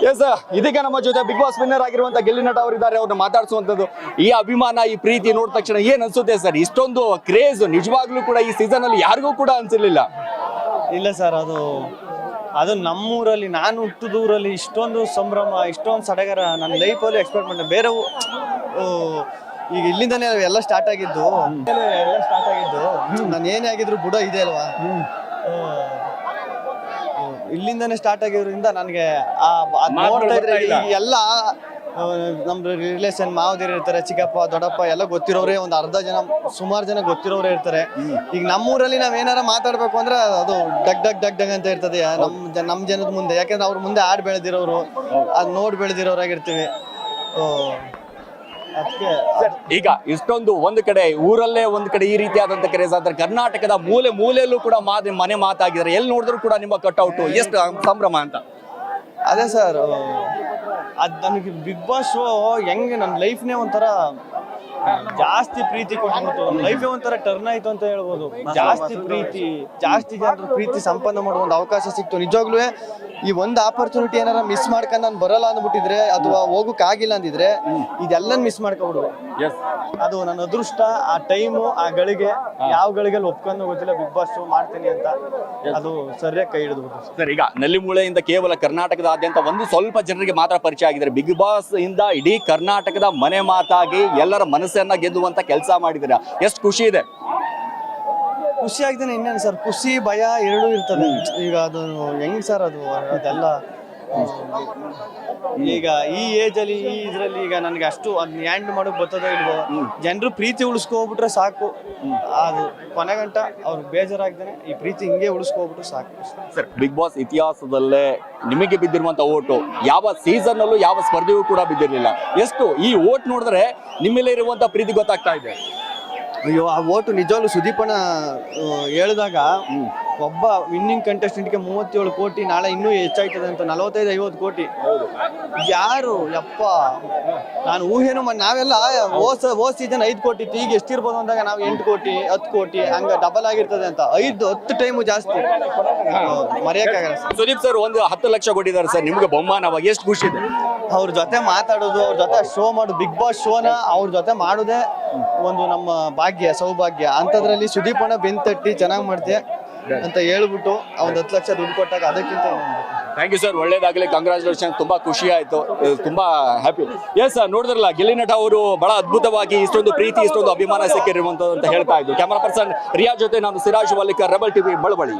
S, ಇದೀಗ ನಮ್ಮ ಜೊತೆ ಬಿಗ್ ಬಾಸ್ ವಿನ್ನರ್ ಆಗಿರುವಂತ ಗೆಲ್ಲಿ ನಟ ಅವರಿದ್ದಾರೆ. ಅವ್ರನ್ನ ಮಾತಾಡಿಸುವಂತದ್ದು, ಈ ಅಭಿಮಾನ, ಈ ಪ್ರೀತಿ ನೋಡಿದ ತಕ್ಷಣ ಏನ್ ಅನ್ಸುತ್ತೆ ಸರ್? ಇಷ್ಟೊಂದು ಕ್ರೇಜ್ ನಿಜವಾಗ್ಲೂ ಕೂಡ ಈ ಸೀಸನ್ ಅಲ್ಲಿ ಯಾರಿಗೂ ಕೂಡ ಅನ್ಸಿರ್ಲಿಲ್ಲ. ಇಲ್ಲ ಸರ್, ಅದು ನಮ್ಮೂರಲ್ಲಿ, ನಾನು ಹುಟ್ಟಿದೂರಲ್ಲಿ ಇಷ್ಟೊಂದು ಸಂಭ್ರಮ, ಇಷ್ಟೊಂದು ಸಡಗರ ನನ್ನ ಲೈಫಲ್ಲಿ ಎಕ್ಸ್ಪೆಕ್ಟ್ ಮಾಡಿದೆ. ಬೇರೆ ಈಗ ಇಲ್ಲಿಂದನೇ ಎಲ್ಲ ಸ್ಟಾರ್ಟ್ ಆಗಿದ್ದು. ನಾನು ಏನೇ ಆಗಿದ್ರು ಬುಡ ಇದೆ ಅಲ್ವಾ, ಇಲ್ಲಿಂದನೇ ಸ್ಟಾರ್ಟ್ ಆಗಿರೋದ್ರಿಂದ ನನಗೆ ನೋಡ್ತಾ ಇದ್ರೆ ಎಲ್ಲ ನಮ್ದು ರಿಲೇಷನ್ ಮಾವದಿರು ಇರ್ತಾರೆ, ಚಿಕ್ಕಪ್ಪ ದೊಡ್ಡಪ್ಪ ಎಲ್ಲ ಗೊತ್ತಿರೋರೇ, ಒಂದು ಅರ್ಧ ಜನ ಸುಮಾರು ಜನ ಗೊತ್ತಿರೋರೇ ಇರ್ತಾರೆ. ಈಗ ನಮ್ಮೂರಲ್ಲಿ ನಾವ್ ಏನಾರ ಮಾತಾಡ್ಬೇಕು ಅಂದ್ರೆ ಅದು ಡಗ್ ಡಗ್ ಡಗ್ ಡಗ್ ಅಂತ ಇರ್ತದೆ ನಮ್ ಜನದ ಮುಂದೆ. ಯಾಕಂದ್ರೆ ಅವ್ರ ಮುಂದೆ ಆಡ್ ಬೆಳೆದಿರೋರು, ಅದ್ ನೋಡ್ ಬೆಳೆದಿರೋರಾಗಿರ್ತೀವಿ. ಈಗ ಇಷ್ಟೊಂದು ಒಂದು ಕಡೆ ಊರಲ್ಲೇ ಒಂದು ಕಡೆ ಈ ರೀತಿಯಾದಂತ ಕ್ರೇಜ್ ಆದ್ರೆ ಕರ್ನಾಟಕದ ಮೂಲೆ ಮೂಲೆಯಲ್ಲೂ ಕೂಡ ಮನೆ ಮಾತಾಗಿದ್ದಾರೆ. ಎಲ್ಲಿ ನೋಡಿದ್ರು ಕೂಡ ನಿಮ್ಮ ಕಟ್ಔಟ್, ಎಷ್ಟು ಸಂಭ್ರಮ ಅಂತ. ಅದೇ ಸರ್, ಅದ್ ನನಗೆ ಬಿಗ್ ಬಾಸ್ ಶೋ ಹೆಂಗೆ ನನ್ನ ಲೈಫ್ನೇ ಒಂಥರ ಜಾಸ್ತಿ ಪ್ರೀತಿ ಕೊಟ್ಬಿಟ್ಟು, ಲೈಫೇ ಒಂಥರ ಟರ್ನ್ ಆಯ್ತು ಅಂತ ಹೇಳ್ಬೋದು. ಜಾಸ್ತಿ ಪ್ರೀತಿ, ಜಾಸ್ತಿ ಜನರ ಪ್ರೀತಿ ಸಂಪನ್ನ ಮಾಡುವ ಒಂದು ಅವಕಾಶ ಸಿಕ್ತು. ನಿಜವಾಗ್ಲೂ ಈ ಒಂದು ಆಪರ್ಚುನಿಟಿ ಏನಾರ ಮಿಸ್ ಮಾಡ್ಕೊಂಡು ನಾನು ಬರಲ್ಲ ಅಂದ್ಬಿಟ್ಟಿದ್ರೆ ಅಥವಾ ಹೋಗಕ್ ಆಗಿಲ್ಲ ಅಂದಿದ್ರೆ ಇದೆಲ್ಲ ಮಿಸ್ ಮಾಡ್ಕೊಬಿಡುವೆ. ಅದು ನನ್ನ ಅದೃಷ್ಟ. ಆ ಟೈಮು, ಆ ಗಳಿಗೆ, ಯಾವ ಗಳಿಗೆಲ್ಲಿ ಒಪ್ಕೊಂಡು ಗೊತ್ತಿಲ್ಲ ಬಿಗ್ ಬಾಸ್ ಶೋ ಮಾಡ್ತೀನಿ ಅಂತ, ಅದು ಸರಿಯಾಗಿ ಕೈ ಹಿಡಿದ್ಬಿಟ್ಟು. ಸರ್, ಈಗ ನಲ್ಲಿಮೂಳೆಯಿಂದ ಕೇವಲ ಕರ್ನಾಟಕದಾದ್ಯಂತ ಒಂದು ಸ್ವಲ್ಪ ಜನರಿಗೆ ಮಾತ್ರ ಪರಿಚಯ ಆಗಿದ್ದಾರೆ. ಬಿಗ್ ಬಾಸ್ ಇಂದ ಇಡೀ ಕರ್ನಾಟಕದ ಮನೆ ಮಾತಾಗಿ ಎಲ್ಲರ ಮನಸ್ಸನ್ನ ಗೆದ್ದುವಂತ ಕೆಲಸ ಮಾಡಿದಿರ. ಎಷ್ಟು ಖುಷಿ ಇದೆ? ಖುಷಿ ಆಗ್ತಾನೆ. ಇನ್ನೇನು ಸರ್, ಖುಷಿ ಭಯ ಎರಡೂ ಇರ್ತದೆ. ಈಗ ಅದು ಹೆಂಗ್ ಸರ್, ಅದೆಲ್ಲ ಈಗ ಈ ಏಜ್ ಅಲ್ಲಿ, ಈ ಇದ್ರಲ್ಲಿ ಈಗ ನನಗೆ ಅಷ್ಟು ಅದನ್ನ ಹ್ಯಾಂಡ್ ಮಾಡೋಕ್ ಬರ್ತದೋ ಇಲ್ವೋ. ಜನರು ಪ್ರೀತಿ ಉಳಿಸ್ಕೋಬಿಟ್ರೆ ಸಾಕು. ಅದು ಕೊನೆಗಂಟ ಅವ್ರಿಗೆ ಬೇಜಾರಾಗ್ತಾನೆ, ಈ ಪ್ರೀತಿ ಹಿಂಗೆ ಉಳಿಸ್ಕೋಬಿಟ್ರೆ ಸಾಕು. ಸರ್, ಬಿಗ್ ಬಾಸ್ ಇತಿಹಾಸದಲ್ಲೇ ನಿಮಗೆ ಬಿದ್ದಿರುವಂತ ಓಟು ಯಾವ ಸೀಸನ್ ಅಲ್ಲೂ ಯಾವ ಸ್ಪರ್ಧೆಯೂ ಕೂಡ ಬಿದ್ದಿರಲಿಲ್ಲ. ಎಷ್ಟು ಈ ಓಟ್ ನೋಡಿದ್ರೆ ನಿಮ್ಮಲ್ಲೇ ಇರುವಂತ ಪ್ರೀತಿ ಗೊತ್ತಾಗ್ತಾ ಇದೆ. ಅಯ್ಯೋ, ಆ ಓಟು ನಿಜವಾಗ್ಲೂ ಸುದೀಪಣ್ಣ ಹೇಳಿದಾಗ ಒಬ್ಬ ವಿನ್ನಿಂಗ್ ಕಂಟೆಸ್ಟೆಂಟ್ಗೆ 37 ಕೋಟಿ, ನಾಳೆ ಇನ್ನೂ ಹೆಚ್ಚಾಯ್ತದೆ ಅಂತ 45-50 ಕೋಟಿ. ಯಾರು ಯಪ್ಪ, ನಾನು ಊಹೆನು ನಾವೆಲ್ಲ ಓ ಸೀಸನ್ 5 ಕೋಟಿ ಇತ್ತು, ಈಗ ಎಷ್ಟಿರ್ಬೋದು ಅಂದಾಗ ನಾವು 8 ಕೋಟಿ 10 ಕೋಟಿ ಹಂಗ ಡಬಲ್ ಆಗಿರ್ತದೆ ಅಂತ 5-10 ಟೈಮು ಜಾಸ್ತಿ ಮರೆಯಕ್ಕಾಗಲ್ಲ. ಸುದೀಪ್ ಸರ್ ಒಂದು 10 ಲಕ್ಷ ಕೊಟ್ಟಿದ್ದಾರೆ ಸರ್ ನಿಮ್ಗೆ ಬಹುಮಾನವಾಗಿ. ಎಷ್ಟು ಖುಷಿ ಇದೆ? ಅವ್ರ ಜೊತೆ ಮಾತಾಡೋದು, ಅವ್ರ ಜೊತೆ ಶೋ ಮಾಡೋದು, ಬಿಗ್ ಬಾಸ್ ಶೋನ ಅವ್ರ ಜೊತೆ ಮಾಡೋದೇ ಒಂದು ನಮ್ಮ ಭಾಗ್ಯ, ಸೌಭಾಗ್ಯ. ಅಂಥದ್ರಲ್ಲಿ ಸುದೀಪಣ್ಣ ಬೆಂತಟ್ಟಿ ಚೆನ್ನಾಗಿ ಮಾಡ್ತೀಯ ಅಂತ ಹೇಳ್ಬಿಟ್ಟು ಅವ್ನು 10 ಲಕ್ಷ ದುಡ್ಡು ಕೊಟ್ಟಾಗ ಅದಕ್ಕಿಂತ. ಥ್ಯಾಂಕ್ ಯು ಸರ್, ಒಳ್ಳೇದಾಗಲಿ, ಕಂಗ್ರಾಚುಲೇಷನ್. ತುಂಬಾ ಖುಷಿ ಆಯ್ತು, ತುಂಬಾ ಹ್ಯಾಪಿ. ಎಸ್, ನೋಡಿದ್ರಲ್ಲ, ಗೆಲ್ಲಿ ನಟ ಅವರು ಬಹಳ ಅದ್ಭುತವಾಗಿ ಇಷ್ಟೊಂದು ಪ್ರೀತಿ, ಇಷ್ಟೊಂದು ಅಭಿಮಾನ ಸಿಕ್ಕಿರುವಂತ ಅಂತ ಹೇಳ್ತಾ ಇದ್ರು. ಕ್ಯಾಮರಾ ಪರ್ಸನ್ ರಿಯಾ ಜೊತೆ ನಾನು ಸಿರಾಜ್ ವಲ್ಲಿಕರ್, ರೆಬಲ್ ಟಿವಿ, ಬಳಬಳ್ಳಿ.